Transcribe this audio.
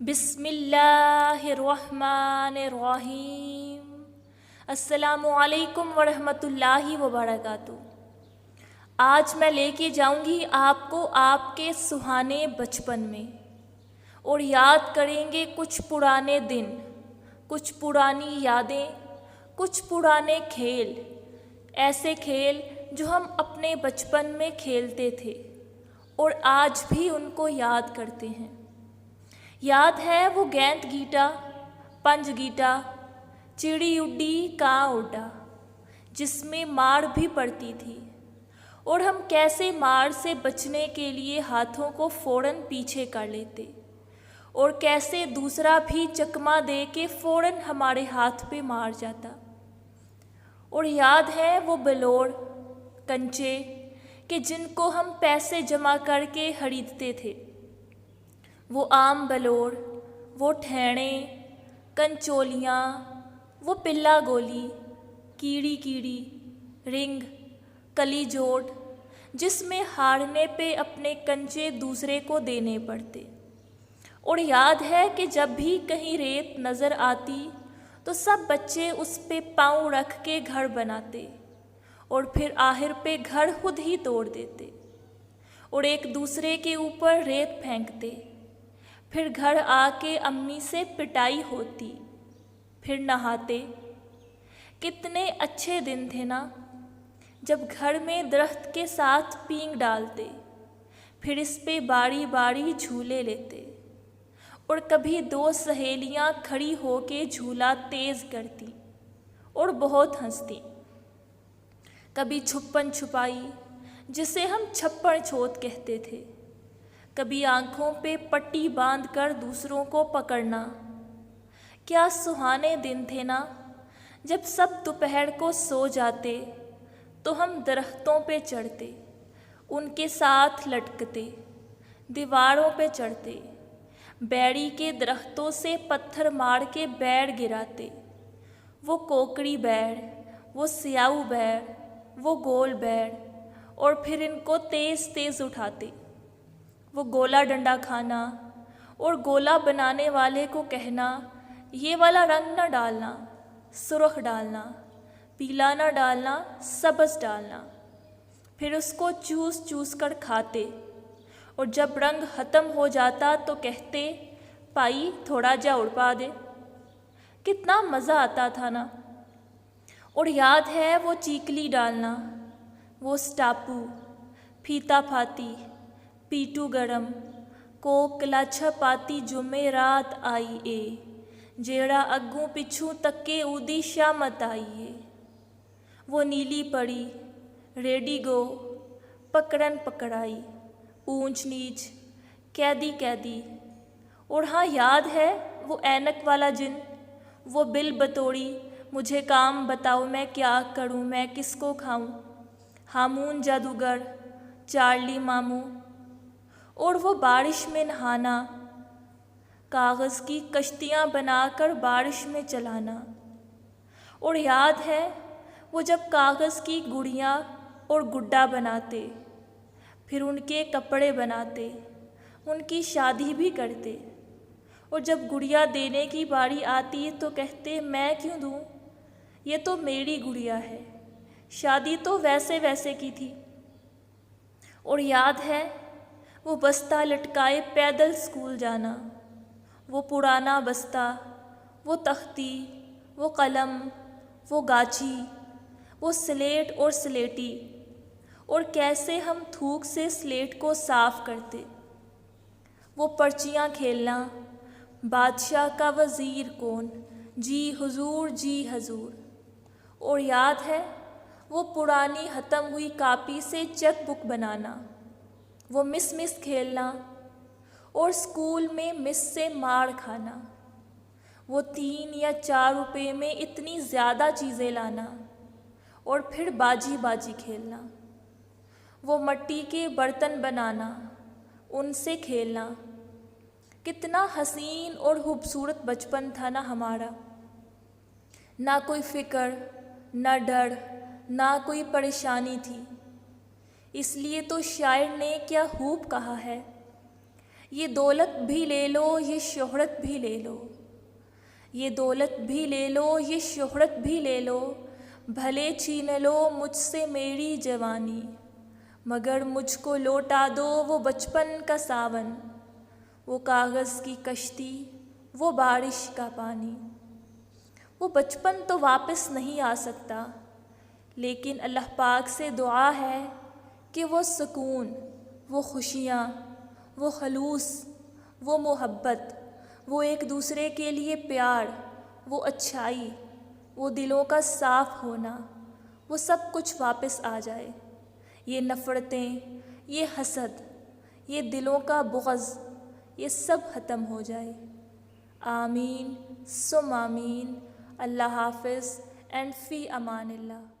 بسم اللہ الرحمن الرحیم۔ السلام علیکم ورحمۃ اللہ وبرکاتہ۔ آج میں لے کے جاؤں گی آپ کو آپ کے سہانے بچپن میں، اور یاد کریں گے کچھ پرانے دن، کچھ پرانی یادیں، کچھ پرانے کھیل، ایسے کھیل جو ہم اپنے بچپن میں کھیلتے تھے اور آج بھی ان کو یاد کرتے ہیں۔ یاد ہے وہ گیند گیٹا، پنج گیٹا، چڑی اڈی کاں اڈا، جس میں مار بھی پڑتی تھی، اور ہم کیسے مار سے بچنے کے لیے ہاتھوں کو فوراً پیچھے کر لیتے، اور کیسے دوسرا بھی چکما دے کے فوراً ہمارے ہاتھ پہ مار جاتا۔ اور یاد ہے وہ بلوڑ، کنچے کہ جن کو ہم پیسے جمع کر کے خریدتے تھے، وہ آم بلوڑ، وہ ٹھینے، کنچولیاں، وہ پلا گولی، کیڑی کیڑی، رنگ، کلی جوٹ، جس میں ہارنے پہ اپنے کنچے دوسرے کو دینے پڑتے۔ اور یاد ہے کہ جب بھی کہیں ریت نظر آتی تو سب بچے اس پہ پاؤں رکھ کے گھر بناتے، اور پھر آخر پہ گھر خود ہی توڑ دیتے، اور ایک دوسرے کے اوپر ریت پھینکتے۔ پھر گھر آ کے امی سے پٹائی ہوتی، پھر نہاتے۔ کتنے اچھے دن تھے نا، جب گھر میں درخت کے ساتھ پینگ ڈالتے، پھر اس پہ باری باری جھولے لیتے، اور کبھی دو سہیلیاں کھڑی ہو کے جھولا تیز کرتی اور بہت ہنستی۔ کبھی چھپن چھپائی، جسے ہم چھپڑ چھوت کہتے تھے، کبھی آنکھوں پہ پٹی باندھ کر دوسروں کو پکڑنا۔ کیا سہانے دن تھے نا، جب سب دوپہر کو سو جاتے تو ہم درختوں پہ چڑھتے، ان کے ساتھ لٹکتے، دیواروں پہ چڑھتے، بیری کے درختوں سے پتھر مار کے بیڑ گراتے، وہ کوکڑی بیڑ، وہ سیاؤ بیڑ، وہ گول بیڑ، اور پھر ان کو تیز تیز اٹھاتے۔ وہ گولا ڈنڈا کھانا، اور گولا بنانے والے کو کہنا یہ والا رنگ نہ ڈالنا، سرخ ڈالنا، پیلا نہ ڈالنا، سبز ڈالنا۔ پھر اس کو چوس چوس کر کھاتے، اور جب رنگ ختم ہو جاتا تو کہتے پائی تھوڑا جا اڑپا دے۔ کتنا مزہ آتا تھا نا۔ اور یاد ہے وہ چیکلی ڈالنا، وہ سٹاپو، پھیتا پھاتی، پیٹو گرم، کو کلاچھا پاتی جمعے رات آئی اے، جیڑا اگوں پچھوں تکے اودی شامت آئی اے۔ وہ نیلی پڑی، ریڈی گو، پکڑن پکڑائی، اونچ نیچ، قیدی قیدی۔ اور ہاں یاد ہے وہ اینک والا جن، وہ بل بتوڑی، مجھے کام بتاؤ میں کیا کروں، میں کس کو کھاؤں، ہامون جادوگر، چارلی ماموں۔ اور وہ بارش میں نہانا، کاغذ کی کشتیاں بنا کر بارش میں چلانا۔ اور یاد ہے وہ جب کاغذ کی گڑیاں اور گڈا بناتے، پھر ان کے کپڑے بناتے، ان کی شادی بھی کرتے، اور جب گڑیا دینے کی باری آتی تو کہتے میں کیوں دوں، یہ تو میری گڑیا ہے، شادی تو ویسے ویسے کی تھی۔ اور یاد ہے وہ بستہ لٹکائے پیدل اسکول جانا، وہ پرانا بستہ، وہ تختی، وہ قلم، وہ گاچی، وہ سلیٹ اور سلیٹی، اور کیسے ہم تھوک سے سلیٹ کو صاف کرتے۔ وہ پرچیاں کھیلنا، بادشاہ کا وزیر کون، جی حضور جی حضور۔ اور یاد ہے وہ پرانی ختم ہوئی کاپی سے چیک بک بنانا، وہ مس مس کھیلنا، اور اسکول میں مس سے مار کھانا، وہ 3 یا 4 روپے میں اتنی زیادہ چیزیں لانا، اور پھر باجی باجی کھیلنا، وہ مٹی کے برتن بنانا، ان سے کھیلنا۔ کتنا حسین اور خوبصورت بچپن تھا نا ہمارا، نہ کوئی فکر، نہ ڈر، نہ کوئی پریشانی تھی۔ اس لیے تو شاعر نے کیا خوب کہا ہے، یہ دولت بھی لے لو، یہ شہرت بھی لے لو، یہ دولت بھی لے لو، یہ شہرت بھی لے لو، بھلے چھین لو مجھ سے میری جوانی، مگر مجھ کو لوٹا دو وہ بچپن کا ساون، وہ کاغذ کی کشتی، وہ بارش کا پانی۔ وہ بچپن تو واپس نہیں آ سکتا، لیکن اللہ پاک سے دعا ہے کہ وہ سکون، وہ خوشیاں، وہ خلوص، وہ محبت، وہ ایک دوسرے کے لیے پیار، وہ اچھائی، وہ دلوں کا صاف ہونا، وہ سب کچھ واپس آ جائے۔ یہ نفرتیں، یہ حسد، یہ دلوں کا بغض، یہ سب ختم ہو جائے۔ آمین ثم آمین۔ اللہ حافظ اینڈ فی امان اللہ۔